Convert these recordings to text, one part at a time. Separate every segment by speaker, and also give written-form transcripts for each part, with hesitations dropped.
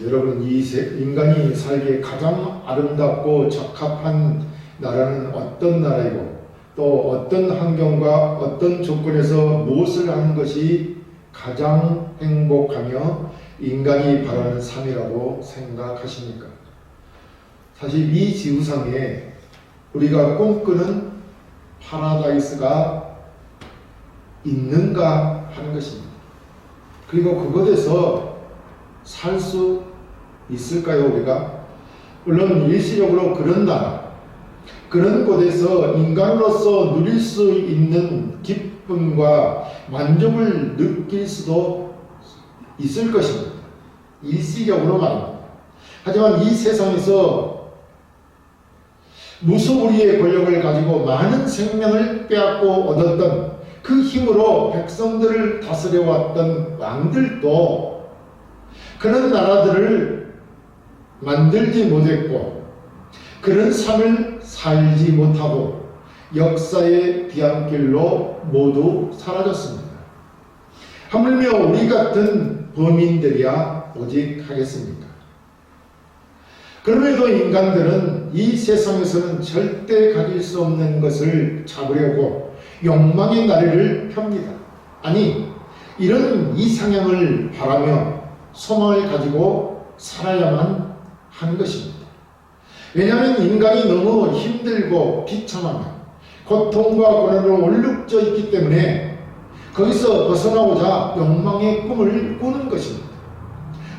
Speaker 1: 여러분, 인간이 살기에 가장 아름답고 적합한 나라는 어떤 나라이고 또 어떤 환경과 어떤 조건에서 무엇을 하는 것이 가장 행복하며 인간이 바라는 삶이라고 생각하십니까? 사실 이 지구상에 우리가 꿈꾸는 파라다이스가 있는가 하는 것입니다. 그리고 그곳에서 살 수 있을까요, 우리가? 물론 일시적으로 그런 나라, 그런 곳에서 인간으로서 누릴 수 있는 기쁨과 만족을 느낄 수도 있을 것입니다. 일시적으로 말입니다. 하지만 이 세상에서 무소불위의 권력을 가지고 많은 생명을 빼앗고 얻었던 그 힘으로 백성들을 다스려왔던 왕들도 그런 나라들을 만들지 못했고 그런 삶을 살지 못하고 역사의 뒤안길로 모두 사라졌습니다. 하물며 우리 같은 범인들이야 오직 하겠습니까? 그럼에도 인간들은 이 세상에서는 절대 가질 수 없는 것을 잡으려고 욕망의 나래를 펴니다. 아니, 이런 이상향을 바라며 소망을 가지고 살아야만 하는 것입니다. 왜냐하면 인간이 너무 힘들고 비참하며 고통과 고난으로 얼룩져 있기 때문에 거기서 벗어나고자 욕망의 꿈을 꾸는 것입니다.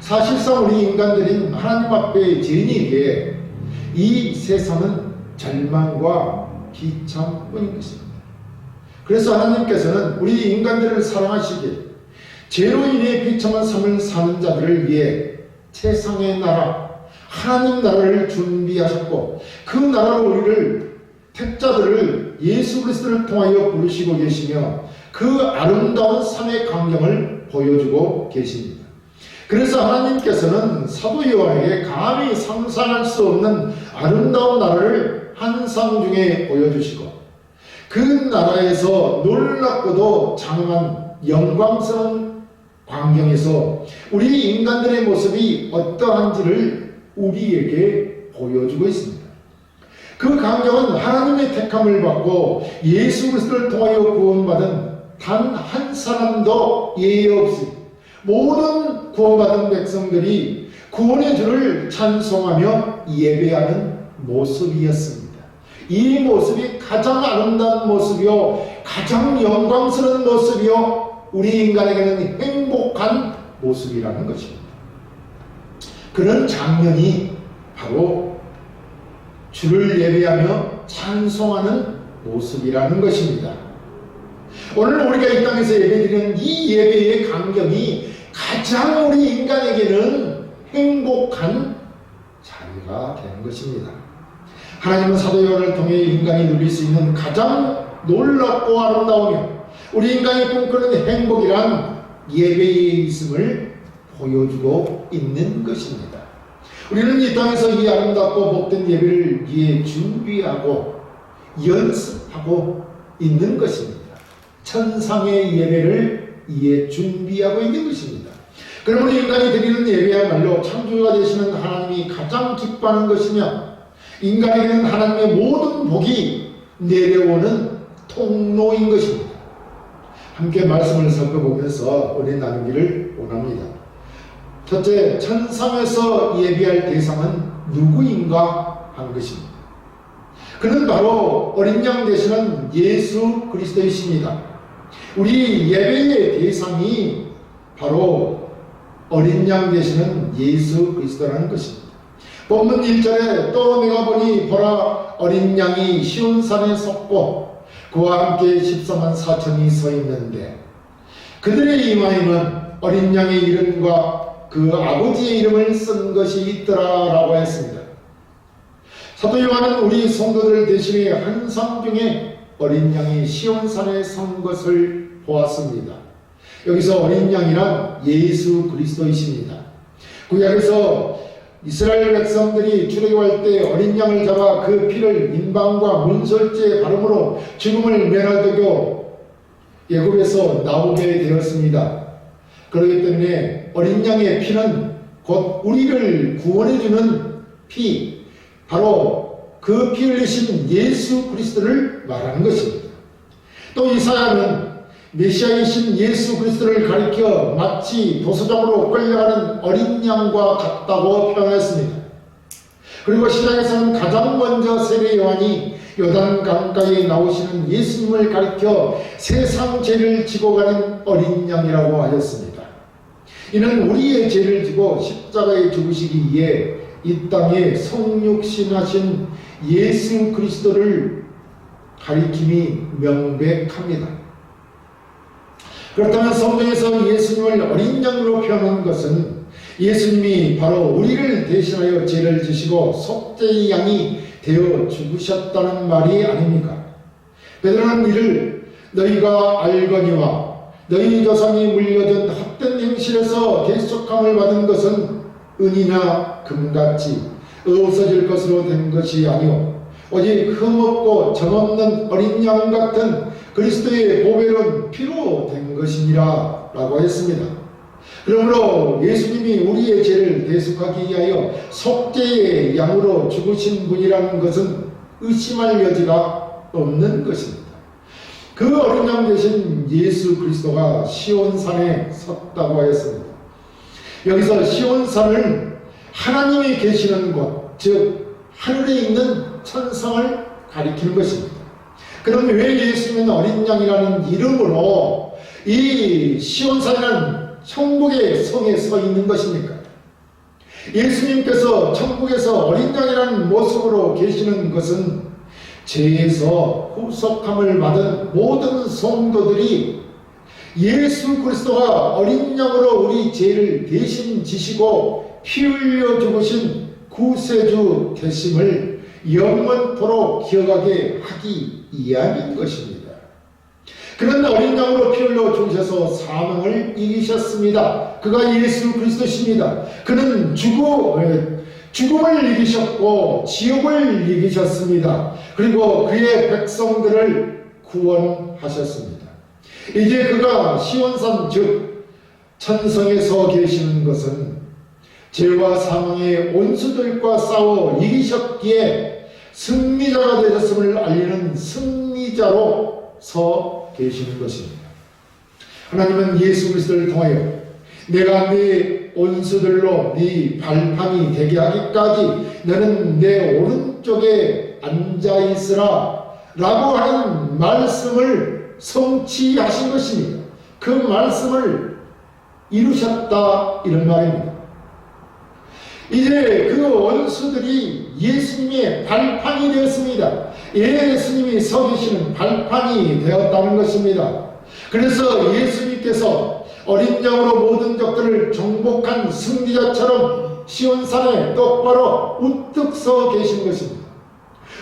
Speaker 1: 사실상 우리 인간들인 하나님 앞에 죄인에게 이 세상은 절망과 비참뿐인 것입니다. 그래서 하나님께서는 우리 인간들을 사랑하시기에 죄로 인해 비참한 삶을 사는 자들을 위해 세상의 나라, 하나님 나라를 준비하셨고 그 나라로 우리를 택자들을 예수 그리스도를 통하여 부르시고 계시며 그 아름다운 삶의 광경을 보여주고 계십니다. 그래서 하나님께서는 사도 요한에게 감히 상상할 수 없는 아름다운 나라를 환상 중에 보여주시고 그 나라에서 놀랍고도 장엄한 영광스러운 광경에서 우리 인간들의 모습이 어떠한지를 우리에게 보여주고 있습니다. 그 광경은 하나님의 택함을 받고 예수 그리스도를 통하여 구원받은 단 한 사람도 예외 없이 모든 구원받은 백성들이 구원의 주를 찬송하며 예배하는 모습이었습니다. 이 모습이 가장 아름다운 모습이요, 가장 영광스러운 모습이요, 우리 인간에게는 행복한 모습이라는 것입니다. 그런 장면이 바로 주를 예배하며 찬송하는 모습이라는 것입니다. 오늘 우리가 이 땅에서 예배드리는 이 예배의 광경이 가장 우리 인간에게는 행복한 자리가 되는 것입니다. 하나님은 사도 요한을 통해 인간이 누릴 수 있는 가장 놀랍고 아름다우며 우리 인간이 꿈꾸는 행복이란 예배에 있음을 보여주고 있는 것입니다. 우리는 이 땅에서 이 아름답고 복된 예배를 위해 준비하고 연습하고 있는 것입니다. 천상의 예배를 이에 준비하고 있는 것입니다. 그럼 우리 인간이 드리는 예배야말로 창조주가 되시는 하나님이 가장 기뻐하는 것이며 인간에게는 하나님의 모든 복이 내려오는 통로인 것입니다. 함께 말씀을 살펴보면서 은혜 나누기를 원합니다. 첫째, 천상에서 예배할 대상은 누구인가 하는 것입니다. 그는 바로 어린 양 되시는 예수 그리스도이십니다. 우리 예배의 대상이 바로 어린 양 되시는 예수 그리스도라는 것입니다. 본문 1절에 또 내가 보니 보라 어린 양이 시온산에 섰고 그와 함께 14만 4천이 서 있는데 그들의 이마에는 어린 양의 이름과 그 아버지의 이름을 쓴 것이 있더라 라고 했습니다. 사도 요한은 우리 성도들 대신에 환상 중에 어린 양이 시온산에 선 것을 보았습니다. 여기서 어린 양이란 예수 그리스도이십니다. 구약에서 이스라엘 백성들이 출애굽할 때 어린 양을 잡아 그 피를 인방과 문설주에 바름으로 죽음을 면하되고 애굽에서 나오게 되었습니다. 그렇기 때문에 어린 양의 피는 곧 우리를 구원해주는 피, 바로 그 피 흘리신 예수 그리스도를 말하는 것입니다. 또 이사야는 메시아이신 예수 그리스도를 가리켜 마치 도서장으로 끌려가는 어린 양과 같다고 표현했습니다. 그리고 시장에서는 가장 먼저 세례 요한이 요단 강가에 나오시는 예수님을 가리켜 세상 죄를 지고 가는 어린 양이라고 하였습니다. 이는 우리의 죄를 지고 십자가에 죽으시기 위해 이 땅에 성육신하신 예수 그리스도를 가리킴이 명백합니다. 그렇다면 성경에서 예수님을 어린 양으로 표현한 것은 예수님이 바로 우리를 대신하여 죄를 지시고 속죄의 양이 되어 죽으셨다는 말이 아닙니까? 베드로는 이를 너희가 알거니와 너희 조상이 물려준 헛된 행실에서 대속함을 받은 것은 은이나 금같이 없어질 것으로 된 것이 아니오 오직 흠없고 점없는 어린 양 같은 그리스도의 보배로운 피로 된 것이니라 라고 했습니다. 그러므로 예수님이 우리의 죄를 대속하기 위하여 속죄의 양으로 죽으신 분이라는 것은 의심할 여지가 없는 것입니다. 그 어린 양 대신 예수 그리스도가 시온산에 섰다고 하였습니다. 여기서 시온산은 하나님이 계시는 곳, 즉 하늘에 있는 천성을 가리키는 것입니다. 그럼 왜 예수님은 어린 양이라는 이름으로 이 시온산이라는 천국의 성에 서 있는 것입니까? 예수님께서 천국에서 어린 양이라는 모습으로 계시는 것은 죄에서 후속함을 받은 모든 성도들이 예수 그리스도가 어린 양으로 우리 죄를 대신 지시고 피 흘려 죽으신 구세주 되심을 영원토록 기억하게 하기 위함인 것입니다. 그는 어린 양으로 피 흘려 죽으셔서 사망을 이기셨습니다. 그가 예수 그리스도십니다. 그는 죽음을 이기셨고 지옥을 이기셨습니다. 그리고 그의 백성들을 구원하셨습니다. 이제 그가 시온산 즉 천성에 서 계시는 것은 죄와 사망의 원수들과 싸워 이기셨기에 승리자가 되셨음을 알리는 승리자로 서 계시는 것입니다. 하나님은 예수 그리스도를 통하여 내가 네 원수들로 네 발판이 되게 하기까지 너는 내 오른쪽에 앉아있으라 라고 하는 말씀을 성취하신 것입니다. 그 말씀을 이루셨다 이런 말입니다. 이제 그 원수들이 예수님의 발판이 되었습니다. 예수님이 서 계시는 발판이 되었다는 것입니다. 그래서 예수님께서 어린 양으로 모든 적들을 정복한 승리자처럼 시온산에 똑바로 우뚝 서 계신 것입니다.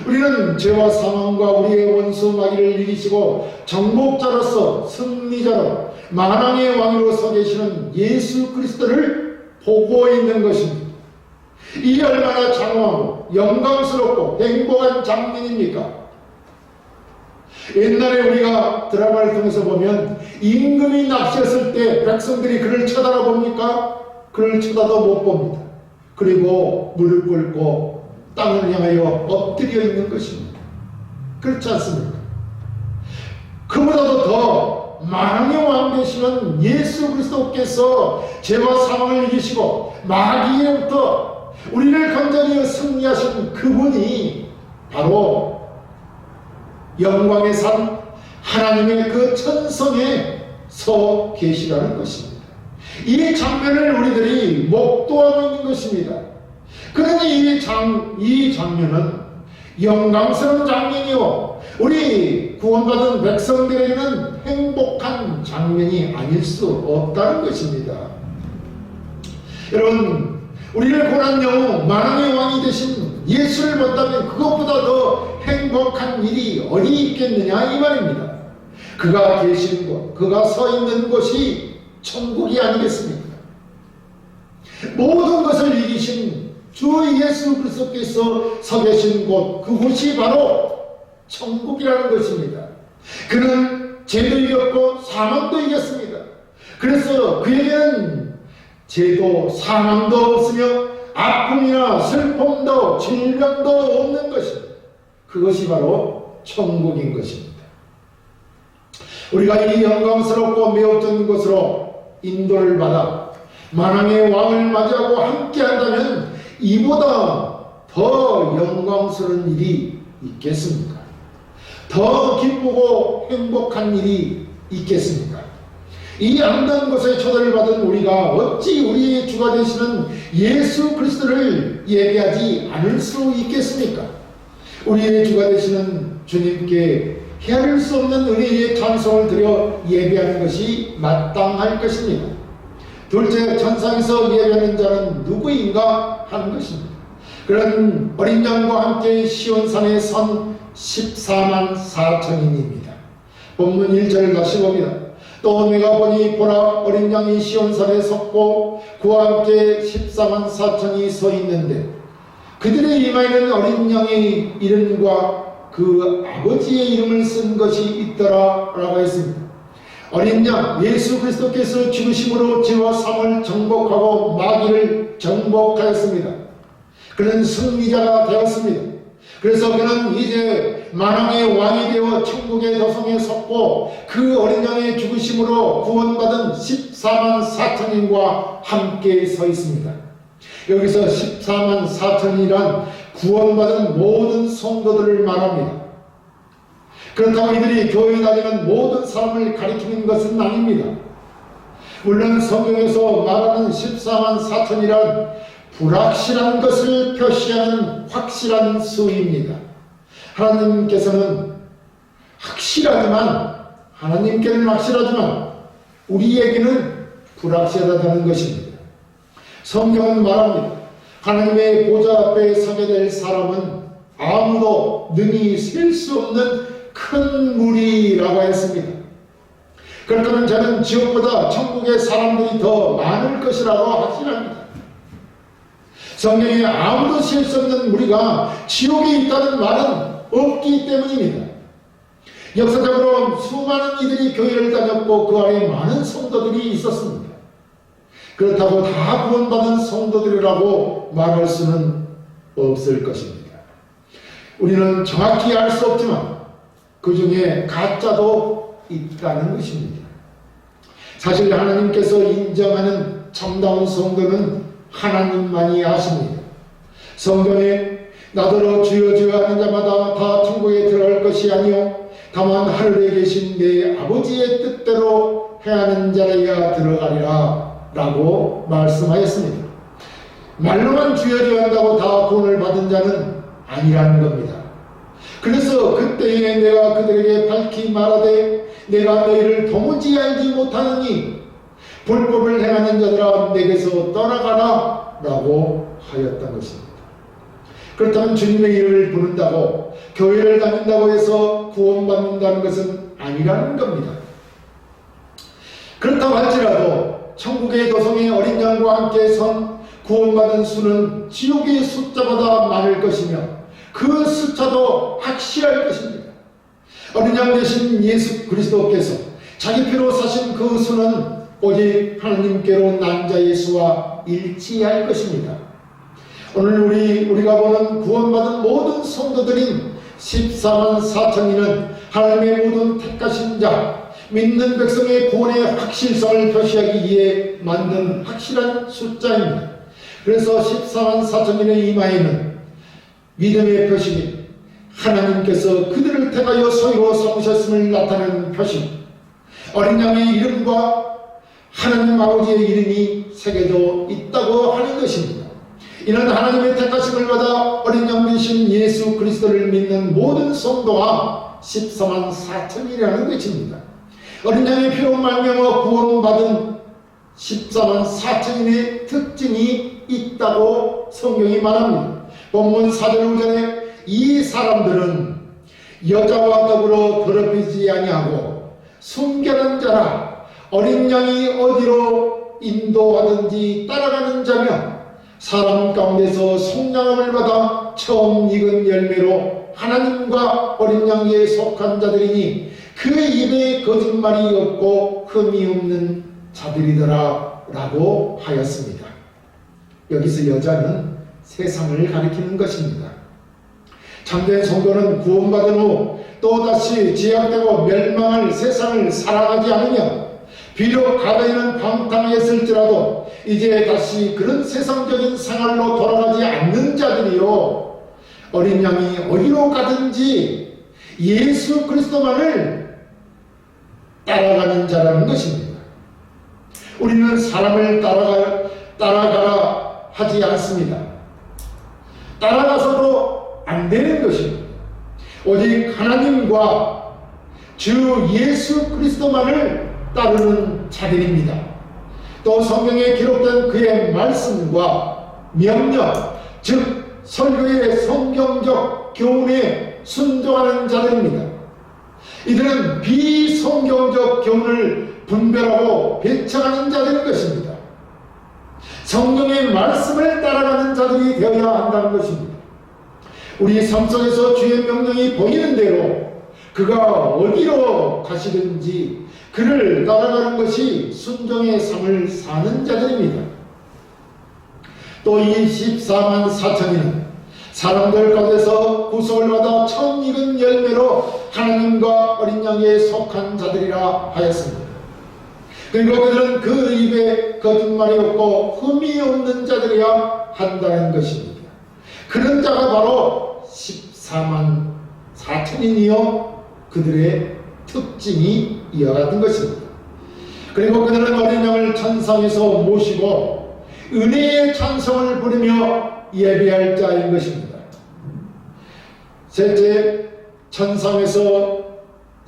Speaker 1: 우리는 죄와 사망과 우리의 원수 마귀를 이기시고 정복자로서 승리자로 만왕의 왕으로 서 계시는 예수 그리스도를 보고 있는 것입니다. 이 얼마나 장황하고 영광스럽고 행복한 장면입니까? 옛날에 우리가 드라마를 통해서 보면 임금이 납치했을 때 백성들이 그를 쳐다봅니까? 그를 쳐다도 못 봅니다. 그리고 무릎 꿇고 땅을 향하여 엎드려 있는 것입니다. 그렇지 않습니까? 그보다도 더 만왕의 왕 되시는 예수 그리스도께서 죄와 사망을 이기시고 마귀로부터 우리를 건져내어 승리하신 그분이 바로 영광의 산 하나님의 그 천성에 서 계시라는 것입니다. 이 장면을 우리들이 목도하고 있는 것입니다. 그러니 이 장면은 영광스러운 장면이요 우리 구원받은 백성들에게는 행복한 장면이 아닐 수 없다는 것입니다. 여러분, 우리를 고난 영웅 만왕의 왕이 되신 예수를 본다면 그것보다 더 행복한 일이 어디 있겠느냐 이 말입니다. 그가 계신 곳, 그가 서 있는 곳이 천국이 아니겠습니까? 모든 것을 이기신 주 예수 그리스도께서 서 계신 곳, 그곳이 바로 천국이라는 것입니다. 그는 죄도 이겼고 사망도 이겼습니다. 그래서 그에게는 죄도 사망도 없으며 아픔이나 슬픔도 질병도 없는 것입니다. 그것이 바로 천국인 것입니다. 우리가 이 영광스럽고 매우 뜬 곳으로 인도를 받아 만왕의 왕을 맞이하고 함께한다면 이보다 더 영광스러운 일이 있겠습니까? 더 기쁘고 행복한 일이 있겠습니까? 이 아름다운 곳에 초대를 받은 우리가 어찌 우리의 주가 되시는 예수 그리스도를 예배하지 않을 수 있겠습니까? 우리의 주가 되시는 주님께 헤아릴 수 없는 은혜의 찬송을 드려 예배하는 것이 마땅할 것입니다. 둘째, 천상에서 예배하는 자는 누구인가 하는 것입니다. 그런 어린 양과 함께 시온산에 선 14만 4천인입니다. 본문 1절 다시 봅니다. 또 내가 보니 보라, 어린 양이 시온산에 섰고 그와 함께 14만 4천이 서 있는데 그들의 이마에는 어린 양의 이름과 그 아버지의 이름을 쓴 것이 있더라 라고 했습니다. 어린 양 예수 그리스도께서 죽으심으로 죄와 사망을 정복하고 마귀를 정복하였습니다. 그는 승리자가 되었습니다. 그래서 그는 이제 만왕의 왕이 되어 천국의 도성에 섰고 그 어린 양의 죽으심으로 구원받은 14만 4천인과 함께 서 있습니다. 여기서 14만 4천이란 구원받은 모든 성도들을 말합니다. 그렇다고 이들이 교회에 다니는 모든 사람을 가리키는 것은 아닙니다. 물론 성경에서 말하는 14만 4천이란 불확실한 것을 표시하는 확실한 수입니다. 하나님께서는 하나님께는 확실하지만 우리에게는 불확실하다는 것입니다. 성경은 말합니다. 하나님의 보좌 앞에 서게 될 사람은 아무도 능히 셀 수 없는 큰 무리라고 했습니다. 그렇다면 저는 지옥보다 천국의 사람들이 더 많을 것이라고 확신합니다. 성경에 아무도 셀 수 없는 무리가 지옥에 있다는 말은 없기 때문입니다. 역사적으로 수많은 이들이 교회를 다녔고 그 안에 많은 성도들이 있었습니다. 그렇다고 다 구원받은 성도들이라고 말할 수는 없을 것입니다. 우리는 정확히 알 수 없지만 그 중에 가짜도 있다는 것입니다. 사실 하나님께서 인정하는 참다운 성도는 하나님만이 아십니다. 성경에 나더러 주여 주여 하는 자마다 다 천국에 들어갈 것이 아니요 다만 하늘에 계신 내 아버지의 뜻대로 행하는 자라야 들어가리라 라고 말씀하였습니다. 말로만 주여 주여 한다고 다 구원을 받은 자는 아니라는 겁니다. 그래서 그때에 내가 그들에게 밝히 말하되 내가 너희를 도무지 알지 못하느니 불법을 행하는 자들아 내게서 떠나가라 라고 하였던 것입니다. 그렇다면 주님의 이름을 부른다고 교회를 다닌다고 해서 구원받는다는 것은 아니라는 겁니다. 그렇다고 할지라도 천국의 도성의 어린 양과 함께 선 구원받은 수는 지옥의 숫자보다 많을 것이며 그 숫자도 확실할 것입니다. 어린 양 되신 예수 그리스도께서 자기 피로 사신 그 수는 오직 하나님께로 난 자의 수와 일치할 것입니다. 오늘 우리가 보는 구원받은 모든 성도들인 14만 4천인은 하나님의 모든 택하신 자, 믿는 백성의 구원의 확실성을 표시하기 위해 만든 확실한 숫자입니다. 그래서 14만 4천인의 이마에는 믿음의 표식인 하나님께서 그들을 택하여 소유로 삼으셨음을 나타내는 표식, 어린 양의 이름과 하나님 아버지의 이름이 새겨져 있다고 하는 것입니다. 이는 하나님의 택하심을 받아 어린 양 되신 예수 그리스도를 믿는 모든 성도가 14만 4천이라는 것입니다. 어린 양의 피로 말미암아 구원받은 14만 4천인의 특징이 있다고 성경이 말합니다. 본문 4절 5절에 이 사람들은 여자와 더불어 더럽히지 아니하고 순결한 자라 어린 양이 어디로 인도하든지 따라가는 자며 사람 가운데서 속량함을 받아 처음 익은 열매로 하나님과 어린 양에 속한 자들이니 그 입에 거짓말이 없고 흠이 없는 자들이더라 라고 하였습니다. 여기서 여자는 세상을 가리키는 것입니다. 참된 성도는 구원받은 후 또다시 제약되고 멸망할 세상을 살아가지 않으며 비록 가다에는 방탕했을지라도 이제 다시 그런 세상적인 생활로 돌아가지 않는 자들이요, 어린 양이 어디로 가든지 예수 그리스도만을 따라가는 자라는 것입니다. 우리는 사람을 따라가라 하지 않습니다. 따라가서도 안 되는 것입니다. 오직 하나님과 주 예수 그리스도만을 따르는 자들입니다. 또 성경에 기록된 그의 말씀과 명령, 즉 설교의 성경적 교훈에 순종하는 자들입니다. 이들은 비성경적 교훈을 분별하고 배척하는 자들인 것입니다. 성경의 말씀을 따라가는 자들이 되어야 한다는 것입니다. 우리 삶 속에서 주의 명령이 보이는 대로 그가 어디로 가시든지 그를 따라가는 것이 순종의 삶을 사는 자들입니다. 또 이 14만 4천인은 사람들 가운데서 구속을 받아 처음 익은 열매로 하나님과 어린 양에 속한 자들이라 하였습니다. 그리고 그들은 그 입에 거짓말이 없고 흠이 없는 자들이야 한다는 것입니다. 그런 자가 바로 14만 4천인이요 그들의 특징이 이와 같은 것입니다. 그리고 그들은 어린 양을 천상에서 모시고 은혜의 찬송을 부르며 예배할 자인 것입니다. 셋째, 천상에서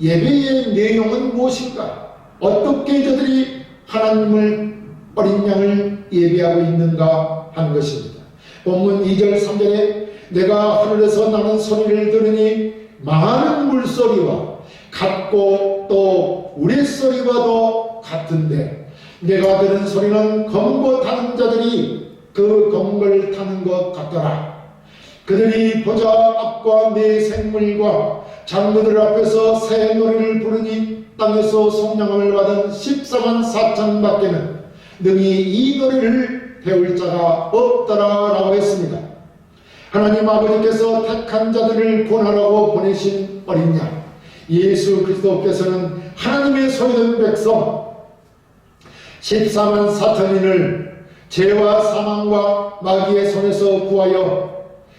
Speaker 1: 예배의 내용은 무엇인가? 어떻게 저들이 하나님을 어린 양을 예배하고 있는가 하는 것입니다. 본문 2절 3절에 내가 하늘에서 나는 소리를 들으니 많은 물소리와 같고 또 우레소리와도 같은데 내가 들은 소리는 검고 타는 자들이 그 검을 타는 것 같더라. 그들이 보좌 앞과 네 생물과 장로들 앞에서 새 노래를 부르니 땅에서 성령을 받은 14만 4천 밖에는 능히 이 노래를 배울 자가 없더라 라고 했습니다. 하나님 아버지께서 택한 자들을 구원하라고 보내신 어린 양 예수 그리스도께서는 하나님의 소유된 백성 14만 4천인을 죄와 사망과 마귀의 손에서 구하여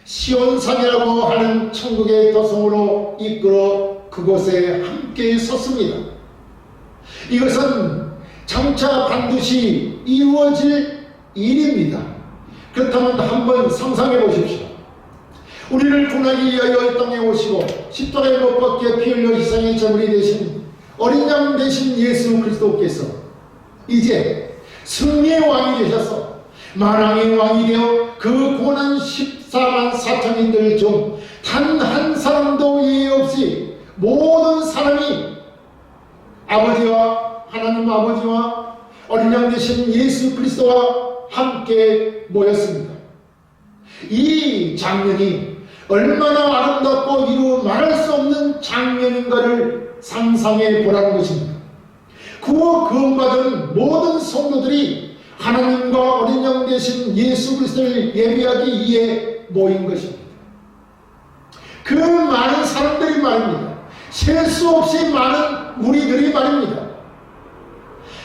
Speaker 1: 시온산이라고 하는 천국의 도성으로 이끌어 그곳에 함께 섰습니다. 이것은 장차 반드시 이루어질 일입니다. 그렇다면 한번 상상해 보십시오. 우리를 구원하기 위하여 이 땅에 오시고 십자가에 못 박혀 피 흘려 희생의 제물이 되신 어린 양 되신 예수 그리스도께서 이제 승리의 왕이 되셔서 만왕의 왕이 되어 그 고난 14만 4천인들 중 단 한 사람도 예외 없이 모든 사람이 아버지와 하나님 아버지와 어린 양 되신 예수 그리스도와 함께 모였습니다. 이 장면이 얼마나 아름답고 이루 말할 수 없는 장면인가를 상상해 보라는 것입니다. 구원받은 모든 성도들이 하나님과 어린 양 되신 예수 그리스도를 예배하기 위해 모인 것입니다. 그 많은 사람들이 말입니다. 셀 수 없이 많은 무리들이 말입니다.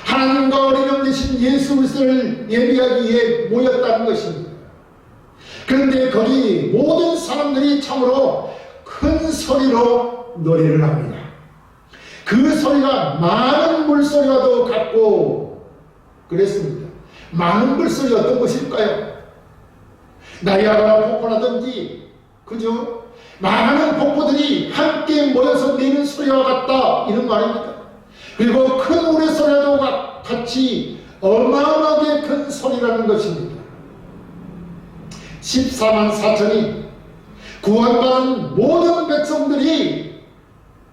Speaker 1: 하나님과 어린 양 되신 예수 그리스도를 예배하기 위해 모였다는 것입니다. 그런데 거기 모든 사람들이 참으로 큰 소리로 노래를 합니다. 그 소리가 많은 물소리와도 같고 그랬습니다. 많은 물소리 어떤 것일까요? 나이아가라 폭포라든지 그죠? 많은 폭포들이 함께 모여서 내는 소리와 같다 이런 말입니다. 그리고 큰 우레소리와도 같이 어마어마하게 큰 소리라는 것입니다. 14만 4천이 구원받은 모든 백성들이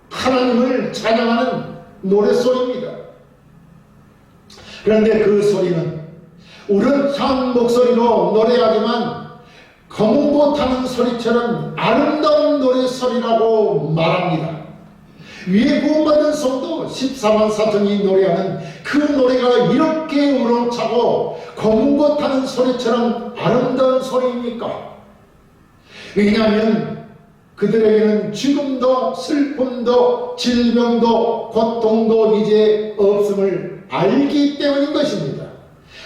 Speaker 1: 하나님을 찬양하는 노랫소리입니다. 그런데 그 소리는 우렁찬 목소리로 노래하지만 검은고 타는 소리처럼 아름다운 노랫소리라고 말합니다. 위에 구원받은 성도 14만 4천이 노래하는 그 노래가 이렇게 우렁차고 공고타는 소리처럼 아름다운 소리입니까? 왜냐하면 그들에게는 죽음도 슬픔도 질병도 고통도 이제 없음을 알기 때문인 것입니다.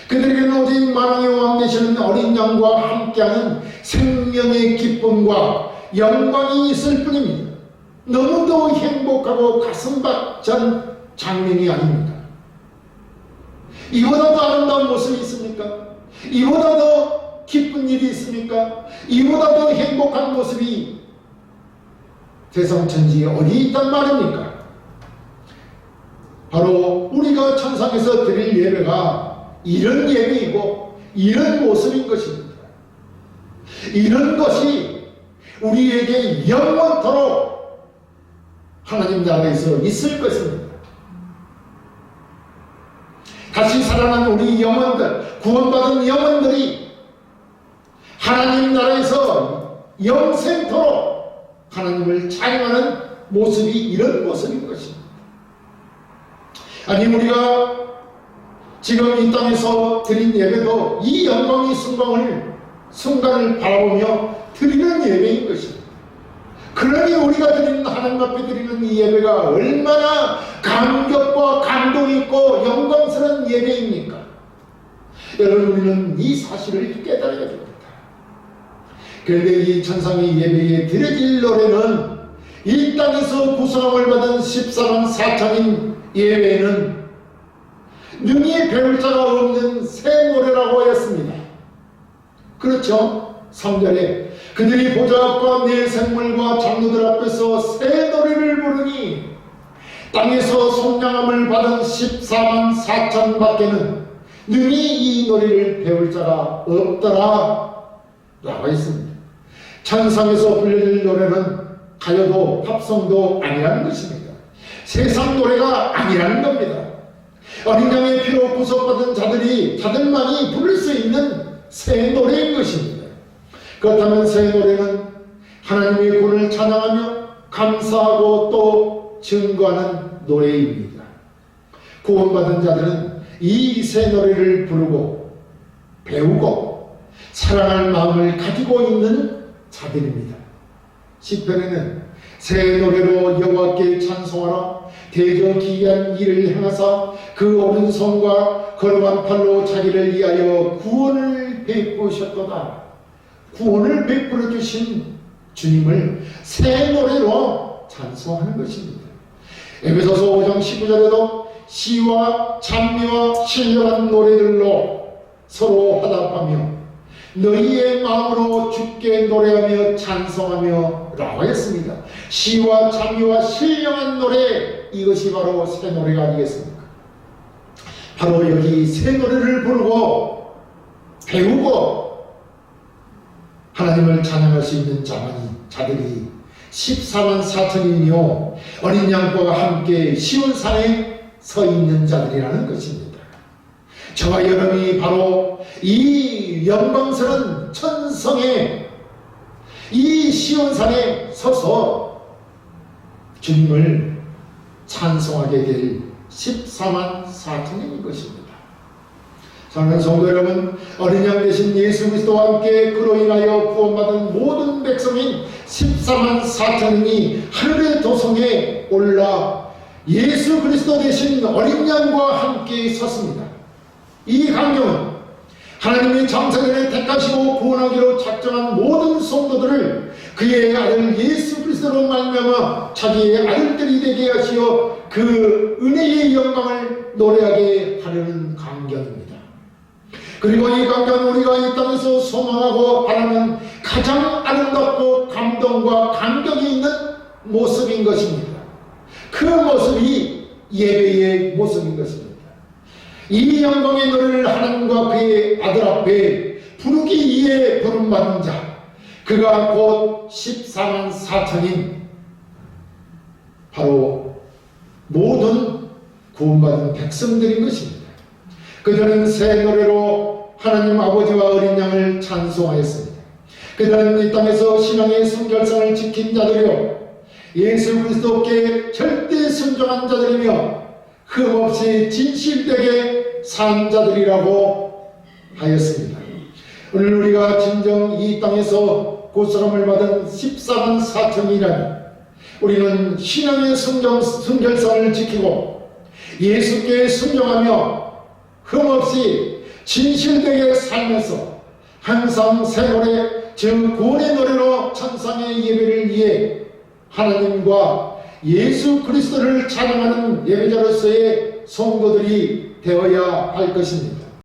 Speaker 1: 그들에게는 오직 만왕의 왕 되시는 어린 양과 함께하는 생명의 기쁨과 영광이 있을 뿐입니다. 너무도 행복하고 가슴 박찬 장면이 아닙니까? 이보다 더 아름다운 모습이 있습니까? 이보다 더 기쁜 일이 있습니까? 이보다 더 행복한 모습이 세상천지에 어디 있단 말입니까? 바로 우리가 천상에서 드릴 예배가 이런 예배이고 이런 모습인 것입니다. 이런 것이 우리에게 영원토록 하나님 나라에서 있을 것입니다. 다시 살아난 우리 영혼들, 구원받은 영혼들이 하나님 나라에서 영생토록 하나님을 찬양하는 모습이 이런 모습인 것입니다. 아니, 우리가 지금 이 땅에서 드린 예배도 이 영광의 순간을 바라보며 드리는 예배인 것입니다. 그러니 우리가 드리는, 하나님 앞에 드리는 이 예배가 얼마나 감격과 감동이 있고 영광스러운 예배입니까? 여러분, 우리는 이 사실을 깨달아야 됩니다. 그런데 이 천상의 예배에 드려질 노래는 이 땅에서 구성함을 받은 14만 4천인 예배는 능히 배울 자가 없는 새 노래라고 하였습니다. 그렇죠? 3절에 그들이 보좌 앞과 내 생물과 장로들 앞에서 새 노래를 부르니 땅에서 속량함을 받은 14만 4천 밖에는 능히 이 노래를 배울 자가 없더라 라고 했습니다. 천상에서 불려질 노래는 가요도 팝송도 아니라는 것입니다. 세상 노래가 아니라는 겁니다. 어린 양의 피로 구속받은 자들만이 부를 수 있는 새 노래인 것입니다. 그렇다면 새 노래는 하나님의 구원을 찬양하며 감사하고 또 증거하는 노래입니다. 구원받은 자들은 이 새 노래를 부르고 배우고 사랑할 마음을 가지고 있는 자들입니다. 시편에는 새 노래로 여호와께 찬송하라, 대저 기이한 일을 행하사 그 오른손과 걸어간 팔로 자기를 위하여 구원을 베푸셨도다. 구원을 베풀어 주신 주님을 새 노래로 찬송하는 것입니다. 에베소서 5장 19절에도 시와 찬미와 신령한 노래들로 서로 화답하며 너희의 마음으로 주께 노래하며 찬송하며 라고 했습니다. 시와 찬미와 신령한 노래, 이것이 바로 새 노래가 아니겠습니까? 바로 여기 새 노래를 부르고 배우고 하나님을 찬양할 수 있는 자들이 14만 4천이며 어린 양과 함께 시온산에 서 있는 자들이라는 것입니다. 저와 여러분이 바로 이 영광스러운 천성에, 이 시온산에 서서 주님을 찬송하게 될 14만 4천인 것입니다. 사랑하는 성도 여러분, 어린 양 되신 예수 그리스도와 함께 그로 인하여 구원받은 모든 백성인 14만 4천인이 하늘의 도성에 올라 예수 그리스도 되신 어린 양과 함께 섰습니다. 이 광경은 하나님이 장세전에 택하시고 구원하기로 작정한 모든 성도들을 그의 아들 예수 그리스도로 말미암아 자기의 아들들이 되게 하시어 그 은혜의 영광을 노래하게 하려는 광경입니다. 그리고 이 광경은 우리가 이 땅에서 소망하고 바라는 가장 아름답고 감동과 감격이 있는 모습인 것입니다. 그 모습이 예배의 모습인 것입니다. 이 영광의 노래를 하나님과 그의 아들 앞에 부르기 위해 부름받은 자, 그가 곧 14만 4천인 바로 모든 구원받은 백성들인 것입니다. 그들은 새 노래로 하나님 아버지와 어린 양을 찬송하였습니다. 그들은 이 땅에서 신앙의 성결성을 지킨 자들이요 예수 그리스도께 절대 순종한 자들이며 흠없이 진실되게 산 자들이라고 하였습니다. 오늘 우리가 진정 이 땅에서 구원을 받은 14만 4천이라니 우리는 신앙의 순결성을 지키고 예수께 순종하며 흠없이 진실되게 살면서 항상 생활에 즉 구원의 노래로 천상의 예배를 위해 하나님과 예수 그리스도를 찬양하는 예배자로서의 성도들이 되어야 할 것입니다.